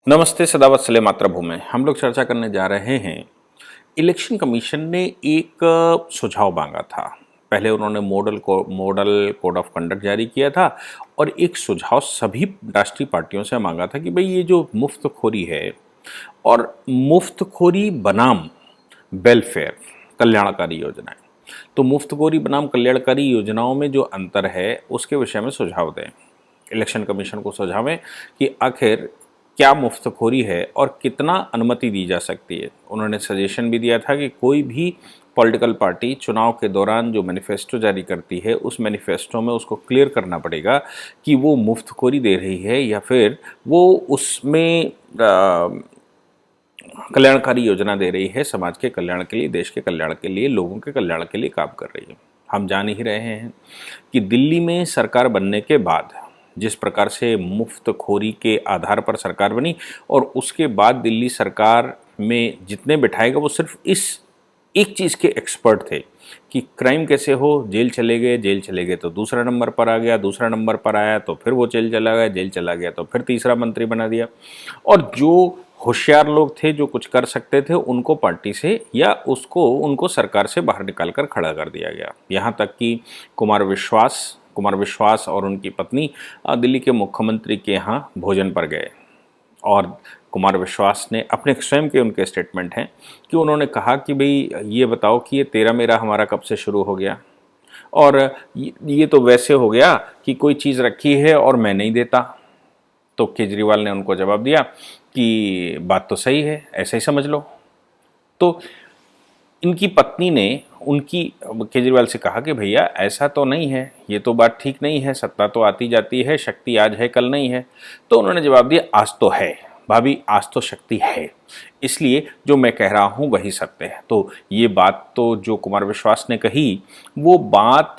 नमस्ते, सदावत सले मातृभूमि। हम लोग चर्चा करने जा रहे हैं। इलेक्शन कमीशन ने एक सुझाव मांगा था। पहले उन्होंने मॉडल कोड ऑफ कंडक्ट जारी किया था और एक सुझाव सभी राष्ट्रीय पार्टियों से मांगा था कि भाई ये जो मुफ्तखोरी है और मुफ्तखोरी बनाम वेलफेयर कल्याणकारी योजनाएं, तो मुफ्तखोरी बनाम कल्याणकारी योजनाओं में जो अंतर है उसके विषय में सुझाव दें। इलेक्शन कमीशन को सुझावें कि आखिर क्या मुफ्तखोरी है और कितना अनुमति दी जा सकती है। उन्होंने सजेशन भी दिया था कि कोई भी पॉलिटिकल पार्टी चुनाव के दौरान जो मैनिफेस्टो जारी करती है उस मैनिफेस्टो में उसको क्लियर करना पड़ेगा कि वो मुफ्तखोरी दे रही है या फिर वो उसमें कल्याणकारी योजना दे रही है, समाज के कल्याण के लिए, देश के कल्याण के लिए, लोगों के कल्याण के लिए काम कर रही है। हम जान ही रहे हैं कि दिल्ली में सरकार बनने के बाद जिस प्रकार से मुफ्तखोरी के आधार पर सरकार बनी और उसके बाद दिल्ली सरकार में जितने बिठाएगा वो सिर्फ इस एक चीज़ के एक्सपर्ट थे कि क्राइम कैसे हो। जेल चले गए तो दूसरा नंबर पर आ गया, दूसरा नंबर पर आया तो फिर वो जेल चला गया तो फिर तीसरा मंत्री बना दिया। और जो होशियार लोग थे, जो कुछ कर सकते थे, उनको पार्टी से या उनको सरकार से बाहर निकाल कर खड़ा कर दिया गया। यहाँ तक कि कुमार विश्वास और उनकी पत्नी दिल्ली के मुख्यमंत्री के यहाँ भोजन पर गए और कुमार विश्वास ने अपने स्वयं के उनके स्टेटमेंट हैं कि उन्होंने कहा कि भाई ये बताओ कि ये तेरा मेरा हमारा कब से शुरू हो गया और ये तो वैसे हो गया कि कोई चीज़ रखी है और मैं नहीं देता। तो केजरीवाल ने उनको जवाब दिया कि बात तो सही है, ऐसा ही समझ लो। तो इनकी पत्नी ने केजरीवाल से कहा कि भैया ऐसा तो नहीं है, ये तो बात ठीक नहीं है, सत्ता तो आती जाती है, शक्ति आज है कल नहीं है। तो उन्होंने जवाब दिया आज तो है भाभी, आज तो शक्ति है, इसलिए जो मैं कह रहा हूँ वही सत्य है। तो ये बात तो जो कुमार विश्वास ने कही वो बात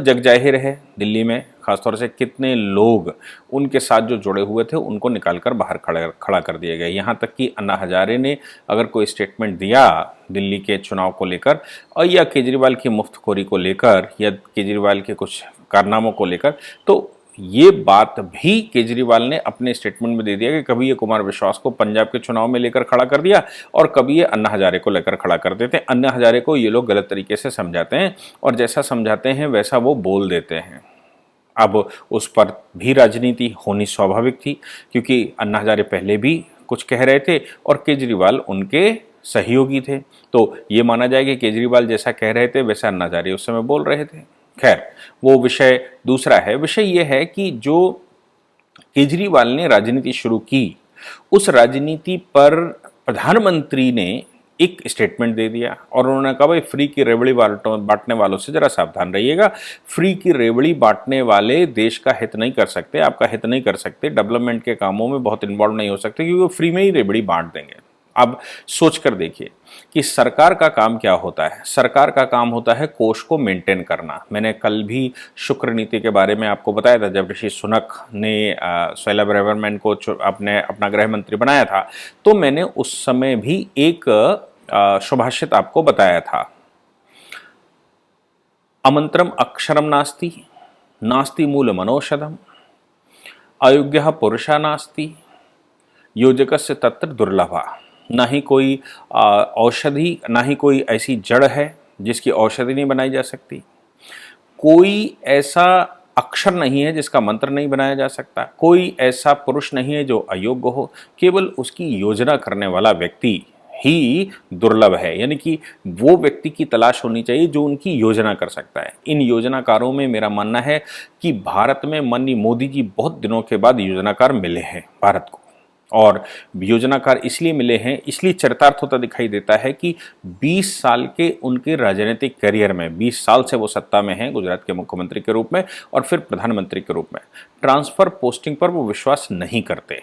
जग जाहिर है। दिल्ली में खासतौर से कितने लोग उनके साथ जो जुड़े हुए थे उनको निकालकर बाहर खड़ा कर दिया गया। यहाँ तक कि अन्ना हजारे ने अगर कोई स्टेटमेंट दिया दिल्ली के चुनाव को लेकर और या केजरीवाल की मुफ्तखोरी को लेकर या केजरीवाल के कुछ कारनामों को लेकर, तो ये बात भी केजरीवाल ने अपने स्टेटमेंट में दे दिया कि कभी ये कुमार विश्वास को पंजाब के चुनाव में लेकर खड़ा कर दिया और कभी ये अन्ना हजारे को लेकर खड़ा कर देते हैं। अन्ना हजारे को ये लोग गलत तरीके से समझाते हैं और जैसा समझाते हैं वैसा वो बोल देते हैं। अब उस पर भी राजनीति होनी स्वाभाविक थी क्योंकि अन्ना हजारे पहले भी कुछ कह रहे थे और केजरीवाल उनके सहयोगी थे। तो ये माना जाए कि केजरीवाल जैसा कह रहे थे वैसा अन्ना हजारे उस समय बोल रहे थे। खैर, वो विषय दूसरा है। विषय ये है कि जो केजरीवाल ने राजनीति शुरू की उस राजनीति पर प्रधानमंत्री ने एक स्टेटमेंट दे दिया और उन्होंने कहा भाई फ्री की रेवड़ी बांटने वालों से जरा सावधान रहिएगा। फ्री की रेवड़ी बांटने वाले देश का हित नहीं कर सकते, आपका हित नहीं कर सकते, डेवलपमेंट के कामों में बहुत इन्वॉल्व नहीं हो सकते क्योंकि वो फ्री में ही रेवड़ी बांट देंगे। अब सोच कर देखिए कि सरकार का काम क्या होता है। सरकार का काम होता है कोष को मेंटेन करना। मैंने कल भी शुक्र नीति के बारे में आपको बताया था जब ऋषि सुनक ने शैला ब्रैवरमैन को अपना गृह मंत्री बनाया था, तो मैंने उस समय भी एक सुभाषित आपको बताया था। अमंत्रम अक्षरम नास्ति, नास्ति मूल मनोषधम, अयोग्य पुरुषा नास्ति, योजकस्य तत्र दुर्लभा। ना ही कोई औषधि, ना ही कोई ऐसी जड़ है जिसकी औषधि नहीं बनाई जा सकती। कोई ऐसा अक्षर नहीं है जिसका मंत्र नहीं बनाया जा सकता। कोई ऐसा पुरुष नहीं है जो अयोग्य हो। केवल उसकी योजना करने वाला व्यक्ति ही दुर्लभ है। यानी कि वो व्यक्ति की तलाश होनी चाहिए जो उनकी योजना कर सकता है। इन योजनाकारों में मेरा मानना है कि भारत में माननीय मोदी जी बहुत दिनों के बाद योजनाकार मिले हैं भारत को। और योजनाकार इसलिए मिले हैं, इसलिए चरितार्थ होता दिखाई देता है कि 20 साल के उनके राजनीतिक करियर में 20 साल से वो सत्ता में हैं गुजरात के मुख्यमंत्री के रूप में और फिर प्रधानमंत्री के रूप में। ट्रांसफर पोस्टिंग पर वो विश्वास नहीं करते।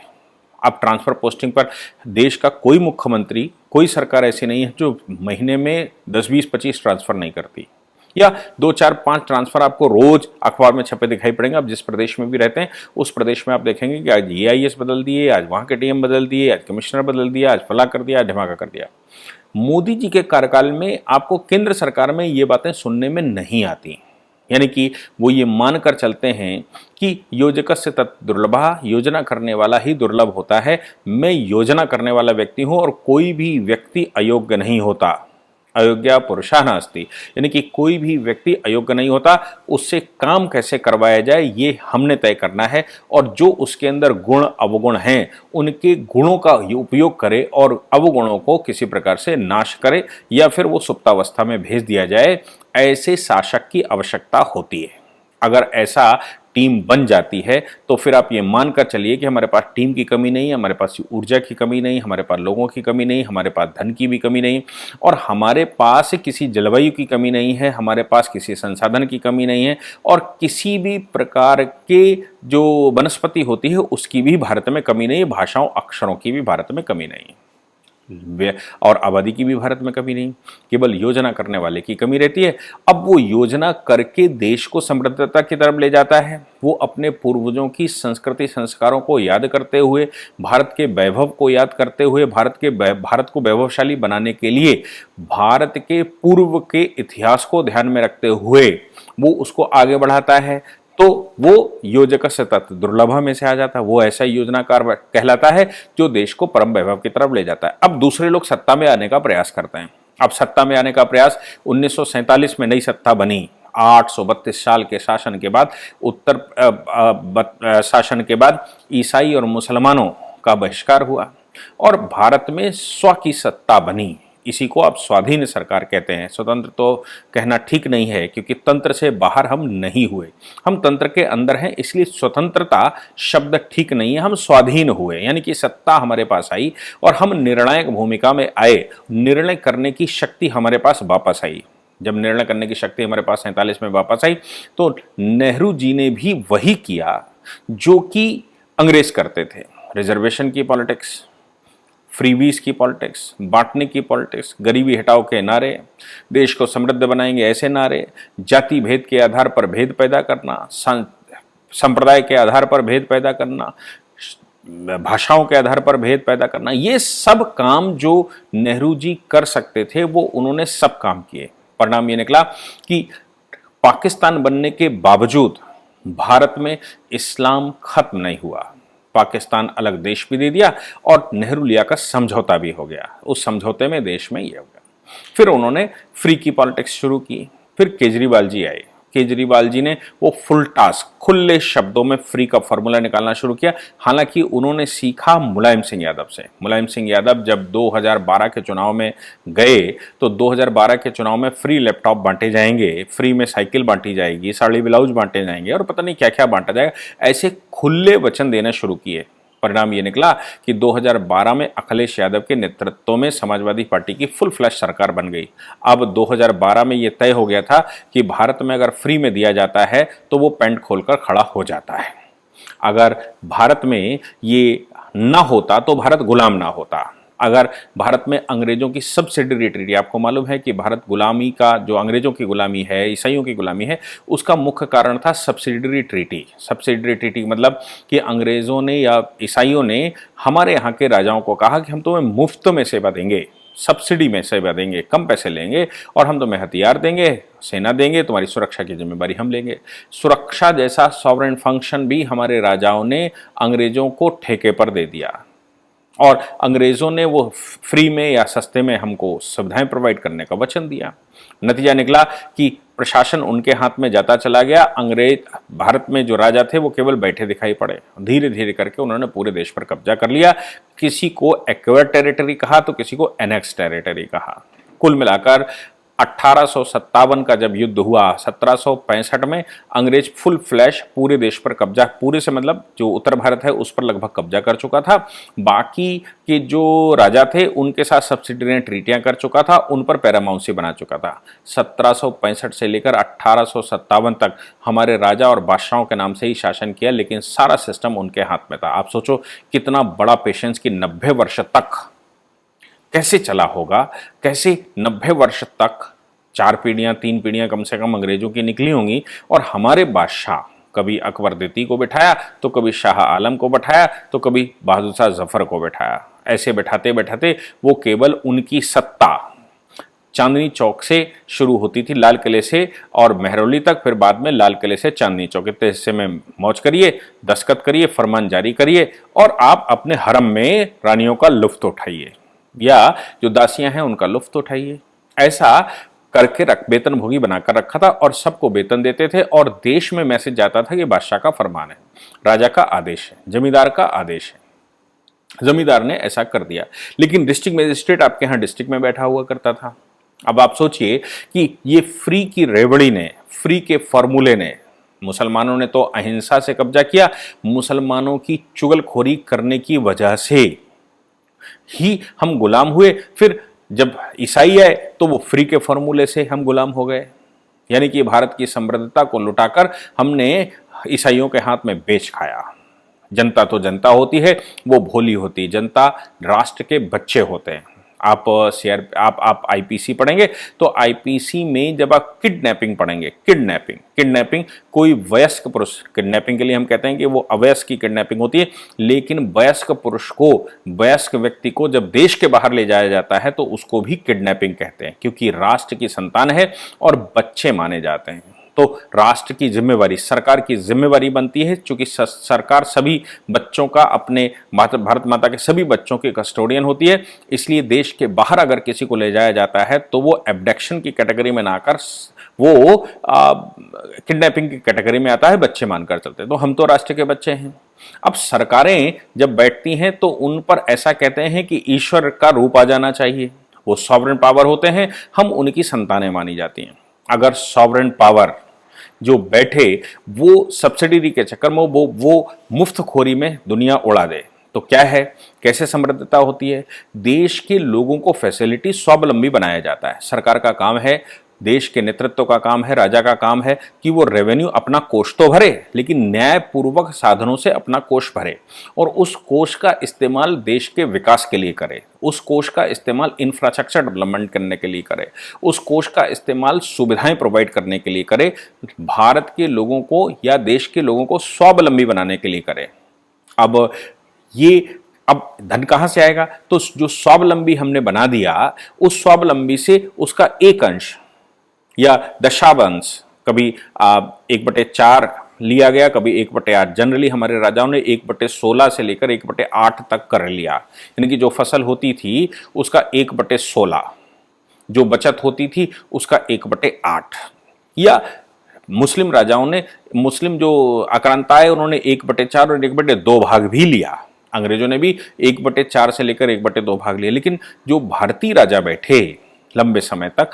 अब ट्रांसफर पोस्टिंग पर देश का कोई मुख्यमंत्री, कोई सरकार ऐसी नहीं है जो महीने में 10, 20, 25 ट्रांसफर नहीं करती या 2, 4, 5 ट्रांसफर आपको रोज अखबार में छपे दिखाई पड़ेंगे। आप जिस प्रदेश में भी रहते हैं उस प्रदेश में आप देखेंगे कि आज AIS बदल दिए, आज वहाँ के DM बदल दिए, आज कमिश्नर बदल दिया, आज फला कर दिया, आज धमाका कर दिया। मोदी जी के कार्यकाल में आपको केंद्र सरकार में ये बातें सुनने में नहीं आती। यानी कि वो ये मानकर चलते हैं कि योजकस्य तत् दुर्लभः, योजना करने वाला ही दुर्लभ होता है। मैं योजना करने वाला व्यक्ति हूं और कोई भी व्यक्ति अयोग्य नहीं होता। अयोग्य पुरुषा नास्ति, यानी कि कोई भी व्यक्ति अयोग्य नहीं होता। उससे काम कैसे करवाया जाए ये हमने तय करना है, और जो उसके अंदर गुण अवगुण हैं उनके गुणों का उपयोग करे और अवगुणों को किसी प्रकार से नाश करे या फिर वो सुप्तावस्था में भेज दिया जाए, ऐसे शासक की आवश्यकता होती है। अगर ऐसा टीम बन जाती है तो फिर आप ये मानकर चलिए कि हमारे पास टीम की कमी नहीं है, हमारे पास ऊर्जा की कमी नहीं, हमारे पास लोगों की कमी नहीं, हमारे पास धन की भी कमी नहीं, और हमारे पास किसी जलवायु की कमी नहीं है, हमारे पास किसी संसाधन की कमी नहीं है, और किसी भी प्रकार के जो वनस्पति होती है उसकी भी भारत में कमी नहीं है, भाषाओं अक्षरों की भी भारत में कमी नहीं है, और आबादी की भी भारत में कमी नहीं, केवल योजना करने वाले की कमी रहती है। अब वो योजना करके देश को समृद्धता की तरफ ले जाता है। वो अपने पूर्वजों की संस्कृति संस्कारों को याद करते हुए, भारत के वैभव को याद करते हुए, भारत को वैभवशाली बनाने के लिए भारत के पूर्व के इतिहास को ध्यान में रखते हुए वो उसको आगे बढ़ाता है। तो वो योजकस्य तत् दुर्लभ में से आ जाता है। वो ऐसा योजनाकार कहलाता है जो देश को परम वैभव की तरफ ले जाता है। अब दूसरे लोग सत्ता में आने का प्रयास करते हैं। अब सत्ता में आने का प्रयास 1947 में नई सत्ता बनी, 832 साल के शासन के बाद, शासन के बाद ईसाई और मुसलमानों का बहिष्कार हुआ और भारत में स्व की सत्ता बनी। इसी को आप स्वाधीन सरकार कहते हैं। स्वतंत्र तो कहना ठीक नहीं है, क्योंकि तंत्र से बाहर हम नहीं हुए, हम तंत्र के अंदर हैं, इसलिए स्वतंत्रता शब्द ठीक नहीं है। हम स्वाधीन हुए, यानी कि सत्ता हमारे पास आई और हम निर्णायक भूमिका में आए। निर्णय करने की शक्ति हमारे पास वापस आई। जब निर्णय करने की शक्ति हमारे पास 47 में वापस आई तो नेहरू जी ने भी वही किया जो कि अंग्रेज करते थे। रिजर्वेशन की पॉलिटिक्स, फ्रीबीज की पॉलिटिक्स, बांटने की पॉलिटिक्स, गरीबी हटाओ के नारे, देश को समृद्ध बनाएंगे ऐसे नारे, जाति भेद के आधार पर भेद पैदा करना, संप्रदाय के आधार पर भेद पैदा करना, भाषाओं के आधार पर भेद पैदा करना, ये सब काम जो नेहरू जी कर सकते थे वो उन्होंने सब काम किए। परिणाम ये निकला कि पाकिस्तान बनने के बावजूद भारत में इस्लाम खत्म नहीं हुआ। पाकिस्तान अलग देश भी दे दिया और नेहरू लिया का समझौता भी हो गया। उस समझौते में देश में ये हो गया। फिर उन्होंने फ्री की पॉलिटिक्स शुरू की। फिर केजरीवाल जी आए। केजरीवाल जी ने वो फुल टास्क, खुले शब्दों में फ्री का फॉर्मूला निकालना शुरू किया। हालांकि उन्होंने सीखा मुलायम सिंह यादव से। मुलायम सिंह यादव जब 2012 के चुनाव में गए तो 2012 के चुनाव में फ्री लैपटॉप बांटे जाएंगे, फ्री में साइकिल बांटी जाएगी, साड़ी ब्लाउज बांटे जाएंगे और पता नहीं क्या क्या बांटा जाएगा, ऐसे खुले वचन देना शुरू किए। परिणाम ये निकला कि 2012 में अखिलेश यादव के नेतृत्व में समाजवादी पार्टी की फुल फ्लैश सरकार बन गई। अब 2012 में ये तय हो गया था कि भारत में अगर फ्री में दिया जाता है तो वो पैंट खोलकर खड़ा हो जाता है। अगर भारत में ये ना होता तो भारत गुलाम ना होता। अगर भारत में अंग्रेजों की सब्सिडरी ट्रीटी, आपको मालूम है कि भारत गुलामी का, जो अंग्रेजों की गुलामी है, ईसाइयों की गुलामी है, उसका मुख्य कारण था सब्सिडरी ट्रीटी। सब्सिडरी ट्रीटी मतलब कि अंग्रेजों ने या ईसाइयों ने हमारे यहाँ के राजाओं को कहा कि हम तुम्हें मुफ्त में सेवा देंगे, सब्सिडी में सेवा देंगे, कम पैसे लेंगे और हम तुम्हें हथियार देंगे, सेना देंगे, तुम्हारी सुरक्षा की जिम्मेदारी हम लेंगे। सुरक्षा जैसा सॉवरेन फंक्शन भी हमारे राजाओं ने अंग्रेजों को ठेके पर दे दिया और अंग्रेजों ने वो फ्री में या सस्ते में हमको सुविधाएं प्रोवाइड करने का वचन दिया। नतीजा निकला कि प्रशासन उनके हाथ में जाता चला गया। अंग्रेज, भारत में जो राजा थे वो केवल बैठे दिखाई पड़े। धीरे धीरे करके उन्होंने पूरे देश पर कब्जा कर लिया। किसी को एक्वायर टेरिटरी कहा तो किसी को एनेक्स टेरिटरी कहा। कुल मिलाकर 1857 का जब युद्ध हुआ, 1765 में अंग्रेज फुल फ्लैश पूरे देश पर कब्जा, पूरे से मतलब जो उत्तर भारत है उस पर लगभग कब्जा कर चुका था। बाकी के जो राजा थे उनके साथ सब्सिडरी ट्रीटियां कर चुका था, उन पर पैरामाउंसी बना चुका था। 1765 से लेकर 1857 तक हमारे राजा और बादशाहों के नाम से ही शासन किया, लेकिन सारा सिस्टम उनके हाथ में था। आप सोचो कितना बड़ा पेशेंस कि 90 वर्ष तक कैसे चला होगा, कैसे 90 वर्ष तक 4 पीढ़ियां 3 पीढ़ियां कम से कम अंग्रेजों की निकली होंगी। और हमारे बादशाह, कभी अकबर द्वितीय को बिठाया तो कभी शाह आलम को बैठाया तो कभी बहादुर शाह जफर को बैठाया। ऐसे बैठाते बैठाते वो केवल उनकी सत्ता चांदनी चौक से शुरू होती थी, लाल किले से और मेहरौली तक, फिर बाद में लाल किले से चांदनी चौक। इतने हिस्से में मौज करिए, दस्तखत करिए, फरमान जारी करिए और आप अपने हरम में रानियों का लुत्फ उठाइए या जो दासियां हैं उनका लुत्फ उठाइए। ऐसा करके वेतनभोगी बनाकर रखा था और सबको वेतन देते थे और देश में मैसेज जाता था कि बादशाह का फरमान है, राजा का आदेश है, जमींदार का आदेश है। जमींदार ने ऐसा कर दिया। लेकिन डिस्ट्रिक्ट मजिस्ट्रेट आपके यहाँ डिस्ट्रिक्ट में बैठा हुआ करता था। अब आप सोचिए कि ये फ्री की रेवड़ी ने, फ्री के फॉर्मूले ने, मुसलमानों ने तो अहिंसा से कब्जा किया, मुसलमानों की चुगलखोरी करने की वजह से ही हम गुलाम हुए। फिर जब ईसाई आए तो वो फ्री के फॉर्मूले से हम गुलाम हो गए, यानी कि भारत की समृद्धता को लुटाकर हमने ईसाइयों के हाथ में बेच खाया। जनता तो जनता होती है, वो भोली होती जनता राष्ट्र के बच्चे होते हैं। आप आप आईपीसी पढ़ेंगे तो आईपीसी में जब आप किडनैपिंग पढ़ेंगे, किडनैपिंग कोई वयस्क पुरुष, किडनैपिंग के लिए हम कहते हैं कि वो अवयस्क की किडनैपिंग होती है, लेकिन वयस्क पुरुष को, वयस्क व्यक्ति को जब देश के बाहर ले जाया जाता है तो उसको भी किडनैपिंग कहते हैं, क्योंकि राष्ट्र की संतान है और बच्चे माने जाते हैं। तो राष्ट्र की जिम्मेवारी, सरकार की जिम्मेवारी बनती है, चूंकि सरकार सभी बच्चों का, अपने भारत माता के सभी बच्चों की कस्टोडियन होती है, इसलिए देश के बाहर अगर किसी को ले जाया जाता है तो वो एब्डक्शन की कैटेगरी में ना आकर वो किडनैपिंग की कैटेगरी में आता है, बच्चे मानकर चलते हैं। तो हम तो राष्ट्र के बच्चे हैं। अब सरकारें जब बैठती हैं तो उन पर ऐसा कहते हैं कि ईश्वर का रूप आ जाना चाहिए, वो सॉवरेन पावर होते हैं, हम उनकी संतानें मानी जाती हैं। अगर सॉवरेन पावर जो बैठे वो सब्सिडी के चक्कर में वो मुफ्तखोरी में दुनिया उड़ा दे तो क्या है, कैसे समृद्धता होती है? देश के लोगों को फैसिलिटी स्वावलंबी बनाया जाता है। सरकार का काम है, देश के नेतृत्व का काम है, राजा का काम है कि वो रेवेन्यू अपना कोष तो भरे, लेकिन न्यायपूर्वक साधनों से अपना कोष भरे और उस कोष का इस्तेमाल देश के विकास के लिए करे, उस कोष का इस्तेमाल इंफ्रास्ट्रक्चर डेवलपमेंट करने के लिए करे, उस कोष का इस्तेमाल सुविधाएं प्रोवाइड करने के लिए करे, भारत के लोगों को या देश के लोगों को स्वावलंबी बनाने के लिए करे। अब धन कहां से आएगा? तो जो स्वावलंबी हमने बना दिया, उस स्वावलंबी से उसका एक अंश या दशांश, कभी 1/4 लिया गया, कभी 1/8। जनरली हमारे राजाओं ने 1/16 से लेकर 1/8 तक कर लिया, यानी कि जो फसल होती थी उसका 1/16, जो बचत होती थी उसका 1/8। या मुस्लिम राजाओं ने, मुस्लिम जो आक्रांताएं, उन्होंने 1/4 और 1/2 भाग भी लिया। अंग्रेजों ने भी 1/4 से लेकर 1/2 भाग लिया। लेकिन जो भारतीय राजा बैठे लंबे समय तक,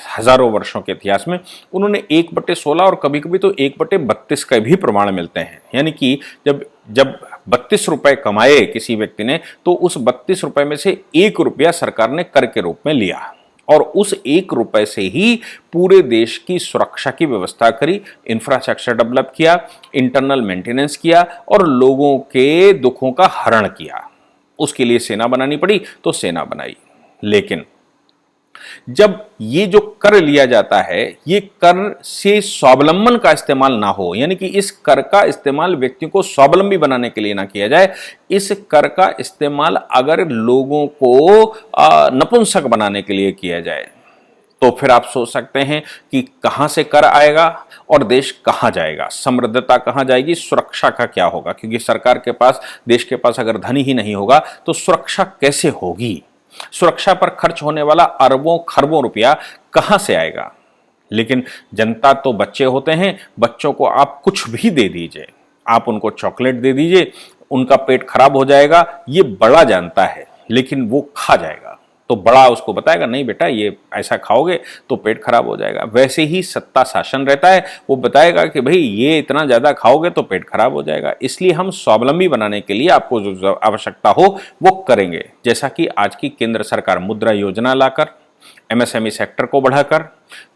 हजारों वर्षों के इतिहास में, उन्होंने 1/16 और कभी कभी तो 1/32 का भी प्रमाण मिलते हैं। यानी कि जब 32 रुपए कमाए किसी व्यक्ति ने तो उस 32 रुपए में से 1 रुपया सरकार ने कर के रूप में लिया और उस 1 रुपए से ही पूरे देश की सुरक्षा की व्यवस्था करी, इंफ्रास्ट्रक्चर डेवलप किया, इंटरनल मेंटेनेंस किया और लोगों के दुखों का हरण किया। उसके लिए सेना बनानी पड़ी तो सेना बनाई। लेकिन जब ये जो कर लिया जाता है, ये कर से स्वावलंबन का इस्तेमाल ना हो, यानी कि इस कर का इस्तेमाल व्यक्तियों को स्वावलंबी बनाने के लिए ना किया जाए, इस कर का इस्तेमाल अगर लोगों को नपुंसक बनाने के लिए किया जाए, तो फिर आप सोच सकते हैं कि कहां से कर आएगा और देश कहां जाएगा, समृद्धता कहां जाएगी, सुरक्षा का क्या होगा? क्योंकि सरकार के पास, देश के पास अगर धन ही नहीं होगा तो सुरक्षा कैसे होगी? सुरक्षा पर खर्च होने वाला अरबों खरबों रुपया कहां से आएगा? लेकिन जनता तो बच्चे होते हैं, बच्चों को आप कुछ भी दे दीजिए, आप उनको चॉकलेट दे दीजिए, उनका पेट खराब हो जाएगा, ये बड़ा जानता है, लेकिन वो खा जाएगा। तो बड़ा उसको बताएगा, नहीं बेटा ये ऐसा खाओगे तो पेट खराब हो जाएगा। वैसे ही सत्ता शासन रहता है, वो बताएगा कि भाई ये इतना ज्यादा खाओगे तो पेट खराब हो जाएगा। इसलिए हम स्वावलंबी बनाने के लिए आपको जो आवश्यकता हो वो करेंगे। जैसा कि आज की केंद्र सरकार मुद्रा योजना लाकर, एमएसएमई सेक्टर को बढ़ाकर,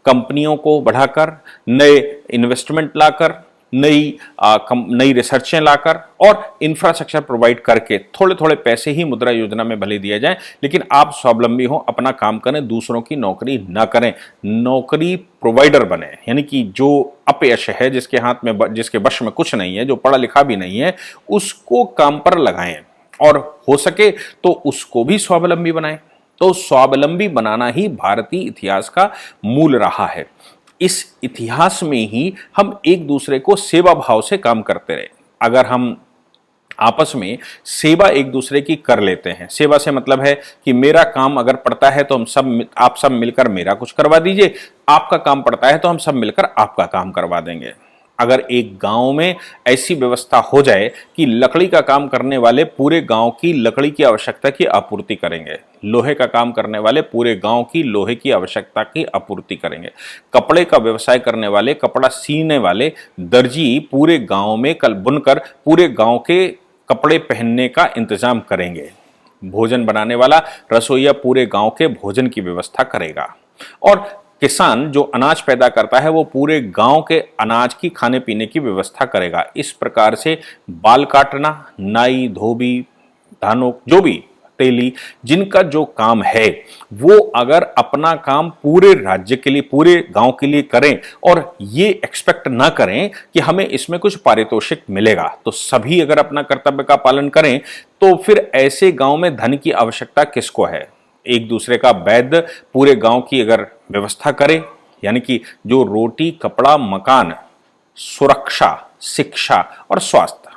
कंपनियों को बढ़ाकर, नए इन्वेस्टमेंट लाकर, नई रिसर्चें लाकर और इंफ्रास्ट्रक्चर प्रोवाइड करके थोड़े थोड़े पैसे ही मुद्रा योजना में भले दिए जाएं, लेकिन आप स्वावलंबी हो, अपना काम करें, दूसरों की नौकरी ना करें, नौकरी प्रोवाइडर बने। यानी कि जो अपयश है, जिसके हाथ में, जिसके वश में कुछ नहीं है, जो पढ़ा लिखा भी नहीं है, उसको काम पर लगाएं और हो सके तो उसको भी स्वावलंबी बनाएं। तो स्वावलंबी बनाना ही भारतीय इतिहास का मूल रहा है। इस इतिहास में ही हम एक दूसरे को सेवा भाव से काम करते रहे। अगर हम आपस में सेवा एक दूसरे की कर लेते हैं, सेवा से मतलब है कि मेरा काम अगर पड़ता है तो आप सब मिलकर मेरा कुछ करवा दीजिए, आपका काम पड़ता है तो हम सब मिलकर आपका काम करवा देंगे। अगर एक गांव में ऐसी व्यवस्था हो जाए कि लकड़ी का काम करने वाले पूरे गांव की लकड़ी की आवश्यकता की आपूर्ति करेंगे, लोहे का काम करने वाले पूरे गांव की लोहे की आवश्यकता की आपूर्ति करेंगे, कपड़े का व्यवसाय करने वाले, कपड़ा सीने वाले दर्जी पूरे गांव में कल बुनकर पूरे गांव के कपड़े पहनने का इंतजाम करेंगे, भोजन बनाने वाला रसोइया पूरे गांव के भोजन की व्यवस्था करेगा, और किसान जो अनाज पैदा करता है वो पूरे गांव के अनाज की खाने पीने की व्यवस्था करेगा। इस प्रकार से बाल काटना, नाई, धोबी, धानों, जो भी तेली, जिनका जो काम है वो अगर अपना काम पूरे राज्य के लिए, पूरे गांव के लिए करें और ये एक्सपेक्ट ना करें कि हमें इसमें कुछ पारितोषिक मिलेगा, तो सभी अगर अपना कर्तव्य का पालन करें तो फिर ऐसे गांव में धन की आवश्यकता किसको है। एक दूसरे का वैद्य पूरे गांव की अगर व्यवस्था करे, यानी कि जो रोटी, कपड़ा, मकान, सुरक्षा, शिक्षा और स्वास्थ्य,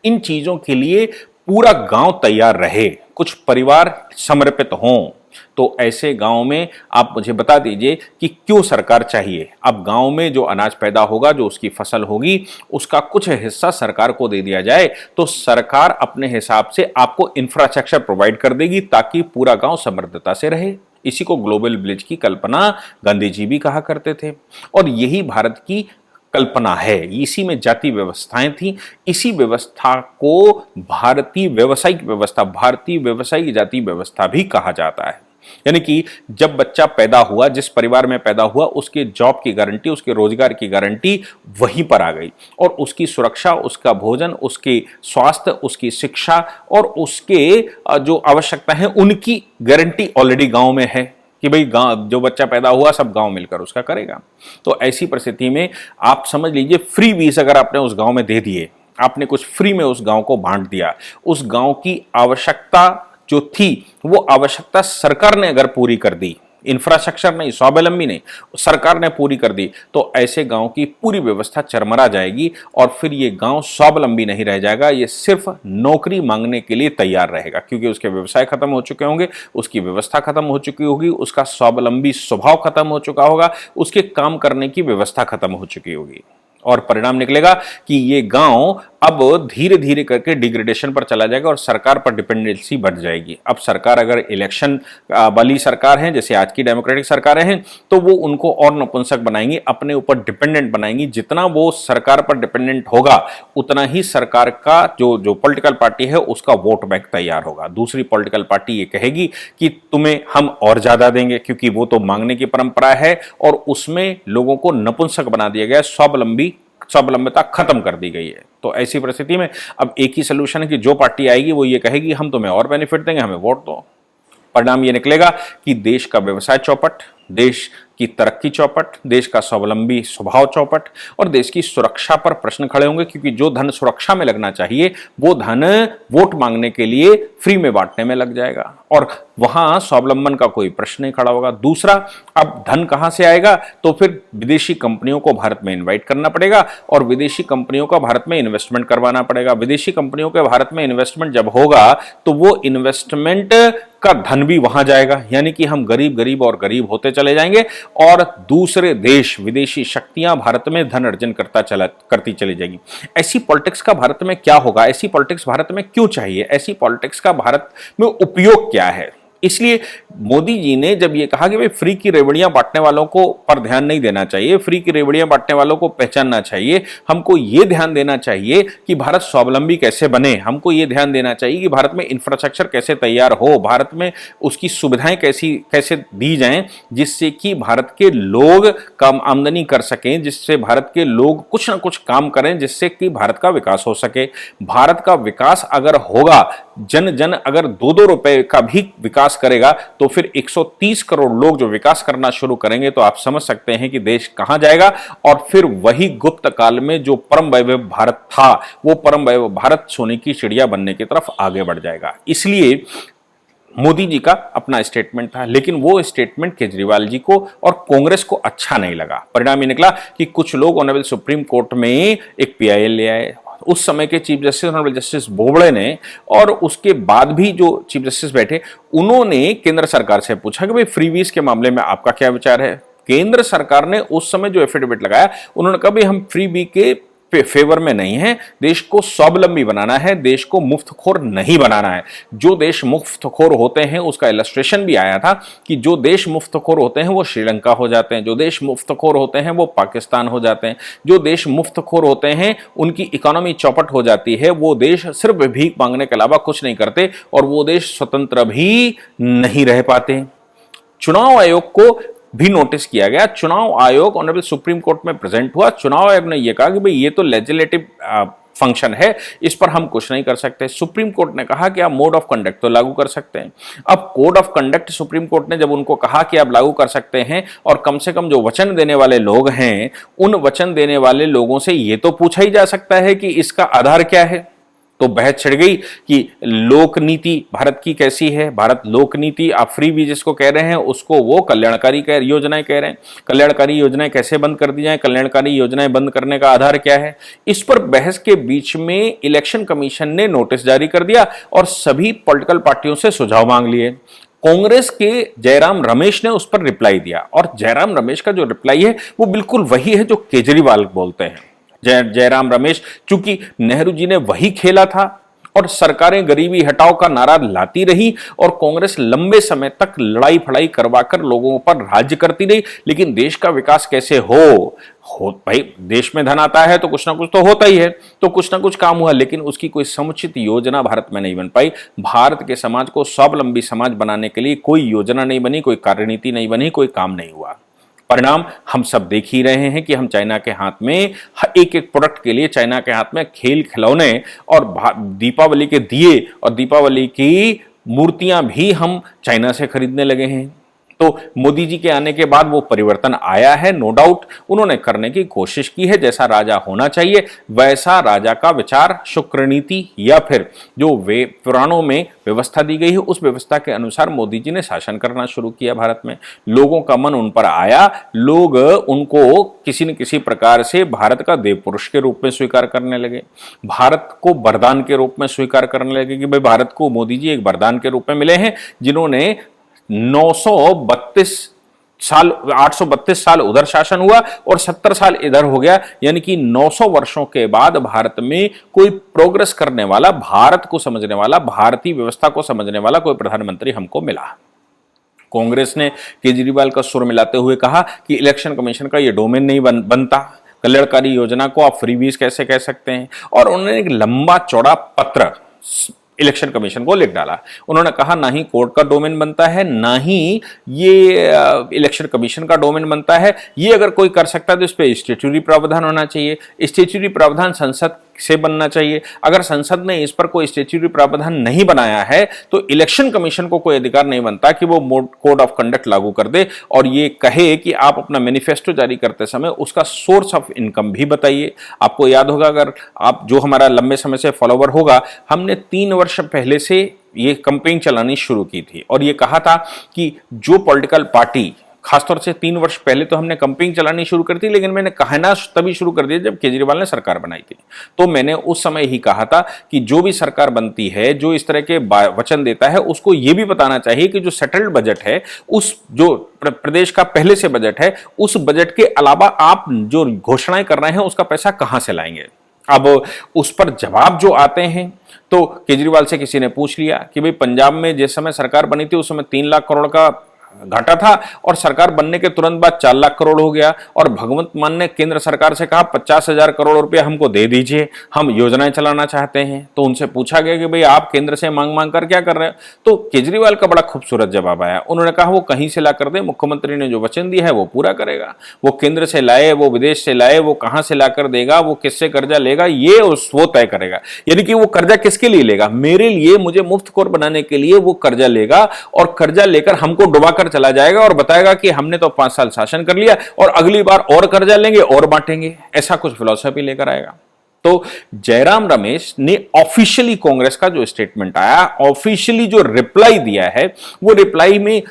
इन चीजों के लिए पूरा गांव तैयार रहे, कुछ परिवार समर्पित हों, तो ऐसे गांव में आप मुझे बता दीजिए कि क्यों सरकार चाहिए। अब गांव में जो अनाज पैदा होगा, जो उसकी फसल होगी, उसका कुछ हिस्सा सरकार को दे दिया जाए तो सरकार अपने हिसाब से आपको इंफ्रास्ट्रक्चर प्रोवाइड कर देगी ताकि पूरा गांव समृद्धता से रहे। इसी को ग्लोबल विलेज की कल्पना गांधी जी भी कहा करते थे, और यही भारत की कल्पना है। इसी में जाति व्यवस्थाएं थी, इसी व्यवस्था को भारतीय व्यावसायिक जाति व्यवस्था भी कहा जाता है। यानी कि जब बच्चा पैदा हुआ, जिस परिवार में पैदा हुआ, उसके जॉब की गारंटी, उसके रोजगार की गारंटी वहीं पर आ गई, और उसकी सुरक्षा, उसका भोजन, उसके स्वास्थ्य, उसकी शिक्षा और उसके जो आवश्यकता है उनकी गारंटी ऑलरेडी गांव में है कि भाई गांव, जो बच्चा पैदा हुआ सब गांव मिलकर उसका करेगा। तो ऐसी परिस्थिति में आप समझ लीजिए, फ्री बीज अगर आपने उस गांव में दे दिए, आपने कुछ फ्री में उस गांव को बांट दिया, उस गांव की आवश्यकता जो थी वो आवश्यकता सरकार ने अगर पूरी कर दी, इंफ्रास्ट्रक्चर नहीं, स्वावलंबी नहीं, सरकार ने पूरी कर दी, तो ऐसे गांव की पूरी व्यवस्था चरमरा जाएगी और फिर ये गांव स्वावलंबी नहीं रह जाएगा, ये सिर्फ नौकरी मांगने के लिए तैयार रहेगा, क्योंकि उसके व्यवसाय खत्म हो चुके होंगे, उसकी व्यवस्था खत्म हो चुकी होगी, उसका स्वावलंबी स्वभाव खत्म हो चुका होगा, उसके काम करने की व्यवस्था खत्म हो चुकी होगी, और परिणाम निकलेगा कि ये गांव अब धीरे धीरे करके डिग्रेडेशन पर चला जाएगा और सरकार पर डिपेंडेंसी बढ़ जाएगी। अब सरकार अगर इलेक्शन वाली सरकार है, जैसे आज की डेमोक्रेटिक सरकारें हैं, तो वो उनको और नपुंसक बनाएंगी, अपने ऊपर डिपेंडेंट बनाएंगी। जितना वो सरकार पर डिपेंडेंट होगा उतना ही सरकार का जो पॉलिटिकल पार्टी है उसका वोट बैंक तैयार होगा। दूसरी पॉलिटिकल पार्टी ये कहेगी कि तुम्हें हम और ज्यादा देंगे, क्योंकि वो तो मांगने की परंपरा है और उसमें लोगों को नपुंसक बना दिया गया, स्वावलंबिता खत्म कर दी गई है। तो ऐसी परिस्थिति में अब एक ही सोल्यूशन है कि जो पार्टी आएगी वो ये कहेगी हम तुम्हें और बेनिफिट देंगे, हमें वोट दो। परिणाम ये निकलेगा कि देश का व्यवसाय चौपट, देश की तरक्की चौपट, देश का स्वावलंबी स्वभाव चौपट, और देश की सुरक्षा पर प्रश्न खड़े होंगे, क्योंकि जो धन सुरक्षा में लगना चाहिए वो धन वोट मांगने के लिए फ्री में बांटने में लग जाएगा, और वहां स्वावलंबन का कोई प्रश्न नहीं खड़ा होगा। दूसरा, अब धन कहां से आएगा, तो फिर विदेशी कंपनियों को भारत में इन्वाइट करना पड़ेगा और विदेशी कंपनियों का भारत में इन्वेस्टमेंट करवाना पड़ेगा। विदेशी कंपनियों के भारत में इन्वेस्टमेंट जब होगा तो वो इन्वेस्टमेंट का धन भी वहां जाएगा, यानी कि हम गरीब और गरीब होते चले जाएंगे और दूसरे देश, विदेशी शक्तियां भारत में धन अर्जन करती चली जाएगी। ऐसी पॉलिटिक्स का भारत में क्या होगा, ऐसी पॉलिटिक्स भारत में क्यों चाहिए, ऐसी पॉलिटिक्स का भारत में उपयोग क्या है। इसलिए मोदी जी ने जब ये कहा कि भाई फ्री की रेवड़ियां बांटने वालों को पर ध्यान नहीं देना चाहिए, फ्री की रेवड़ियां बांटने वालों को पहचानना चाहिए, हमको ये ध्यान देना चाहिए कि भारत स्वावलंबी कैसे बने, हमको ये ध्यान देना चाहिए कि भारत में इंफ्रास्ट्रक्चर कैसे तैयार हो, भारत में उसकी सुविधाएं कैसे दी जाएं, जिससे कि भारत के लोग कम आमदनी कर सकें, जिससे भारत के लोग कुछ ना कुछ काम करें, जिससे कि भारत का विकास हो सके। भारत का विकास अगर होगा, जन अगर 2-2 रुपए का भी विकास करेगा, तो फिर 130 करोड़ लोग जो विकास करना शुरू करेंगे, तो आप समझ सकते हैं कि देश कहां जाएगा। और फिर वही गुप्त काल में जो परम वैभव भारत था, वो परम वैभव भारत सोने की चिड़िया बनने की तरफ आगे बढ़ जाएगा। इसलिए मोदी जी का अपना स्टेटमेंट था, लेकिन वो स्टेटमेंट केजरीवाल जी को और कांग्रेस को अच्छा नहीं लगा। परिणाम ये निकला कि कुछ लोग ऑनरेबल सुप्रीम कोर्ट में एक पीआईएल ले आए। उस समय के chief justice honourable justice Bobde ने और उसके बाद भी जो चीफ जस्टिस बैठे, उन्होंने केंद्र सरकार से पूछा कि भाई फ्रीवीज के मामले में आपका क्या विचार है। केंद्र सरकार ने उस समय जो एफिडेविट लगाया, उन्होंने कहा भाई हम फ्री बी के फेवर में नहीं है, देश को स्वावलंबी बनाना है, देश को मुफ्तखोर नहीं बनाना है। जो देश मुफ्तखोर होते हैं, उसका इलस्ट्रेशन भी आया था कि जो देश मुफ्तखोर होते हैं वो श्रीलंका हो जाते हैं, जो देश मुफ्तखोर होते हैं वो पाकिस्तान हो जाते हैं, जो देश मुफ्तखोर होते हैं उनकी इकोनॉमी चौपट हो जाती है, वो देश सिर्फ भीख मांगने के अलावा कुछ नहीं करते और वो देश स्वतंत्र भी नहीं रह पाते। चुनाव आयोग को भी नोटिस किया गया। चुनाव आयोग ऑनरेबल सुप्रीम कोर्ट में प्रेजेंट हुआ। चुनाव आयोग ने यह कहा कि भाई ये तो लेजिस्लेटिव फंक्शन है, इस पर हम कुछ नहीं कर सकते। सुप्रीम कोर्ट ने कहा कि आप मोड ऑफ कंडक्ट तो लागू कर सकते हैं। अब code of conduct supreme court ने जब उनको कहा कि आप लागू कर सकते हैं और कम से कम जो वचन देने वाले लोग हैं, उन वचन देने वाले लोगों से ये तो पूछा ही जा सकता है कि इसका आधार क्या है। तो बहस छिड़ गई कि लोक नीति भारत की कैसी है। भारत लोक नीति, आप फ्री वी जिसको कह रहे हैं उसको वो कल्याणकारी योजनाएं कह रहे हैं। कल्याणकारी योजनाएं कैसे बंद कर दी जाए, कल्याणकारी योजनाएं बंद करने का आधार क्या है। इस पर बहस के बीच में इलेक्शन कमीशन ने नोटिस जारी कर दिया और सभी पॉलिटिकल पार्टियों से सुझाव मांग लिए। कांग्रेस के जयराम रमेश ने उस पर रिप्लाई दिया और जयराम रमेश का जो रिप्लाई है वो बिल्कुल वही है जो केजरीवाल बोलते हैं। जयराम रमेश, चूंकि नेहरू जी ने वही खेला था और सरकारें गरीबी हटाओ का नारा लाती रही और कांग्रेस लंबे समय तक लड़ाई फड़ाई करवाकर लोगों पर राज्य करती रही, लेकिन देश का विकास कैसे हो भाई, देश में धन आता है तो कुछ ना कुछ तो होता ही है, तो कुछ ना कुछ काम हुआ, लेकिन उसकी कोई समुचित योजना भारत में नहीं बन पाई। भारत के समाज को स्वावलंबी समाज बनाने के लिए कोई योजना नहीं बनी, कोई कार्यनीति नहीं बनी, कोई काम नहीं हुआ। परिणाम हम सब देख ही रहे हैं कि हम चाइना के हाथ में एक एक प्रोडक्ट के लिए चाइना के हाथ में खेल खिलौने और दीपावली के दिए और दीपावली की मूर्तियां भी हम चाइना से खरीदने लगे हैं। तो मोदी जी के आने के बाद वो परिवर्तन आया है, नो डाउट। उन्होंने करने की कोशिश की है, जैसा राजा होना चाहिए वैसा राजा का विचार, शुक्र नीति या फिर जो वे पुराणों में व्यवस्था दी गई है उस व्यवस्था के अनुसार मोदी जी ने शासन करना शुरू किया भारत में। लोगों का मन उन पर आया, लोग उनको किसी न किसी प्रकार से भारत का देव पुरुष के रूप में स्वीकार करने लगे, भारत को वरदान के रूप में स्वीकार करने लगे कि भाई भारत को मोदी जी एक वरदान के रूप में मिले हैं, जिन्होंने 932 साल 832 साल उधर शासन हुआ और 70 साल इधर हो गया, यानी कि 900 वर्षों के बाद भारत में कोई प्रोग्रेस करने वाला, भारत को समझने वाला, भारतीय व्यवस्था को समझने वाला कोई प्रधानमंत्री हमको मिला। कांग्रेस ने केजरीवाल का सुर मिलाते हुए कहा कि इलेक्शन कमीशन का यह डोमेन नहीं बनता, कल्याणकारी योजना को आप फ्रीबीज कैसे कह सकते हैं। और उन्होंने एक लंबा चौड़ा पत्र इलेक्शन कमीशन को लिख डाला। उन्होंने कहा ना ही कोर्ट का डोमेन बनता है, ना ही ये इलेक्शन कमीशन का डोमेन बनता है। ये अगर कोई कर सकता है तो इस पर स्टैट्यूटरी प्रावधान होना चाहिए, स्टैट्यूटरी प्रावधान संसद से बनना चाहिए। अगर संसद ने इस पर कोई स्टैट्यूटरी प्रावधान नहीं बनाया है तो इलेक्शन कमीशन को कोई अधिकार नहीं बनता कि वो कोड ऑफ कंडक्ट लागू कर दे और ये कहे कि आप अपना मैनिफेस्टो जारी करते समय उसका सोर्स ऑफ इनकम भी बताइए। आपको याद होगा, अगर आप जो हमारा लंबे समय से फॉलोवर होगा, हमने 3 वर्ष पहले से ये कैंपेन चलानी शुरू की थी और ये कहा था कि जो पॉलिटिकल पार्टी, खासतौर से 3 वर्ष पहले तो हमने कैंपेन चलानी शुरू कर दी, लेकिन मैंने कहना तभी शुरू कर दिया जब केजरीवाल ने सरकार बनाई थी। तो मैंने उस समय ही कहा था कि जो भी सरकार बनती है, जो इस तरह के वचन देता है, उसको ये भी बताना चाहिए कि जो सेटल्ड बजट है, उस जो प्रदेश का पहले से बजट है, उस बजट के अलावा आप जो घोषणाएं कर रहे हैं उसका पैसा कहां से लाएंगे। अब उस पर जवाब जो आते हैं, तो केजरीवाल से किसी ने पूछ लिया कि भाई पंजाब में जिस समय सरकार बनी थी उस समय 3 लाख करोड़ का घाटा था और सरकार बनने के तुरंत बाद 4 लाख करोड़ हो गया और भगवंत मान ने केंद्र सरकार से कहा 50,000 करोड़ रुपए हमको दे दीजिए, हम योजनाएं चलाना चाहते हैं। तो उनसे पूछा गया कि भाई आप केंद्र से मांग मांग कर क्या कर रहे हो। तो केजरीवाल का बड़ा खूबसूरत जवाब आया। उन्होंने कहा वो कहीं से ला कर दे, मुख्यमंत्री ने जो वचन दिया है वो पूरा करेगा। वो केंद्र से लाए, वो विदेश से लाए, वो कहां से ला कर देगा, वो किससे कर्जा लेगा, ये वो तय करेगा। यानी कि वो कर्जा किसके लिए लेगा, मेरे लिए, मुझे मुफ्तखोर बनाने के लिए वो कर्जा लेगा और कर्जा लेकर हमको डुबा चला जाएगा और बताएगा कि हमने तो 5 साल शासन कर लिया और अगली बार और कर्जा लेंगे और बांटेंगे। ऐसा कुछ फिलॉसफी लेकर आएगा। तो जयराम रमेश ने ऑफिशियली कांग्रेस का जो स्टेटमेंट आया, ऑफिशियली जो रिप्लाई दिया है, वो रिप्लाई में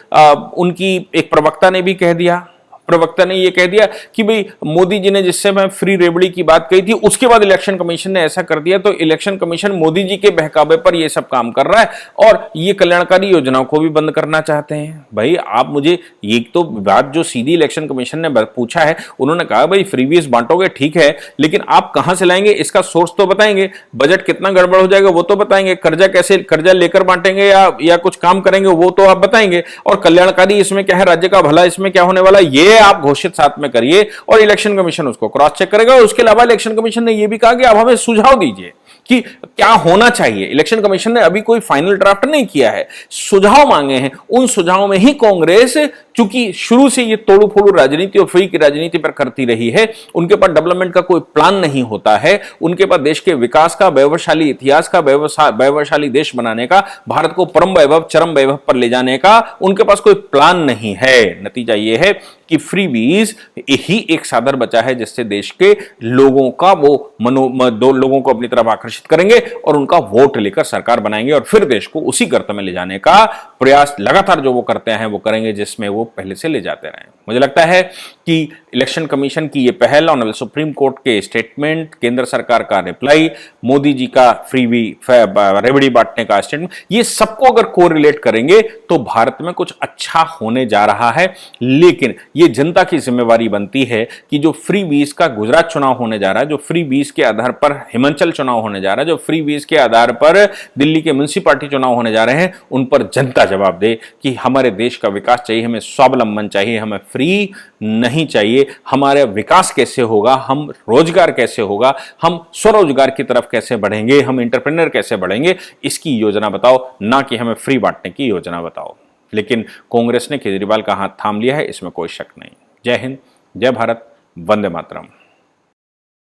उनकी एक प्रवक्ता ने भी कह दिया, प्रवक्ता ने यह कह दिया कि भाई मोदी जी ने जिससे मैं फ्री रेबड़ी की बात कही थी, उसके बाद इलेक्शन कमीशन ने ऐसा कर दिया, तो इलेक्शन कमीशन मोदी जी के बहकावे पर यह सब काम कर रहा है और ये कल्याणकारी योजनाओं को भी बंद करना चाहते हैं। भाई आप मुझे, ये तो बात जो सीधी इलेक्शन कमीशन ने पूछा है, उन्होंने कहा भाई फ्रीबीज बांटोगे ठीक है, लेकिन आप कहां से लाएंगे इसका सोर्स तो बताएंगे, बजट कितना गड़बड़ हो जाएगा वो तो बताएंगे, कर्जा लेकर बांटेंगे या कुछ काम करेंगे वो तो आप बताएंगे, और कल्याणकारी इसमें क्या है, राज्य का भला इसमें क्या होने वाला, ये आप घोषित साथ में करिए और इलेक्शन कमीशन उसको क्रॉस चेक करेगा। और उसके अलावा इलेक्शन कमीशन ने यह भी कहा कि आप हमें सुझाव दीजिए कि क्या होना चाहिए। इलेक्शन कमीशन ने अभी कोई फाइनल ड्राफ्ट नहीं किया है, सुझाव मांगे हैं। उन सुझावों में ही कांग्रेस, चूंकि शुरू से ये तोड़ू फोड़ू राजनीति और फ्री की राजनीति पर करती रही है, उनके पास डेवलपमेंट का कोई प्लान नहीं होता है, उनके पास देश के विकास का, वैभवशाली इतिहास का, वैभवशाली देश बनाने का, भारत को परम वैभव, चरम वैभव पर ले जाने का उनके पास कोई प्लान नहीं है। नतीजा यह है कि फ्रीबीज ही एक साधन बचा है जिससे देश के लोगों का दो लोगों को अपनी तरफ आकर्षित करेंगे और उनका वोट लेकर सरकार बनाएंगे और फिर देश को उसी गर्त में ले जाने का प्रयास लगातार जो वो करते हैं वो करेंगे जिसमें वो पहले से ले जाते रहे। मुझे लगता है कि इलेक्शन कमीशन की ये पहल, ऑनरेबल सुप्रीम कोर्ट के स्टेटमेंट, केंद्र सरकार का रिप्लाई, मोदी जी का रेवड़ी बांटने का स्टेटमेंट, ये सबको अगर कोरिलेट करेंगे तो भारत में कुछ अच्छा होने जा रहा है। लेकिन ये जनता की जिम्मेवारी बनती है कि जो फ्री बीज का गुजरात चुनाव होने जा रहा है, जो फ्री बीज के आधार पर हिमाचल चुनाव होने जा रहा है, जो फ्री बीज के आधार पर दिल्ली के म्युनिसिपैलिटी चुनाव होने जा रहे हैं, उन पर जनता जवाब दे कि हमारे देश का विकास चाहिए, हमें स्वावलंबन चाहिए, हमें फ्री नहीं चाहिए। हमारा विकास कैसे होगा, हम रोजगार कैसे होगा, हम स्वरोजगार की तरफ कैसे बढ़ेंगे, हम एंटरप्रेन्योर कैसे बढ़ेंगे, इसकी योजना बताओ, ना कि हमें फ्री बांटने की योजना बताओ। लेकिन कांग्रेस ने केजरीवाल का हाथ थाम लिया है, इसमें कोई शक नहीं। जय हिंद, जय भारत, वंदे मातरम।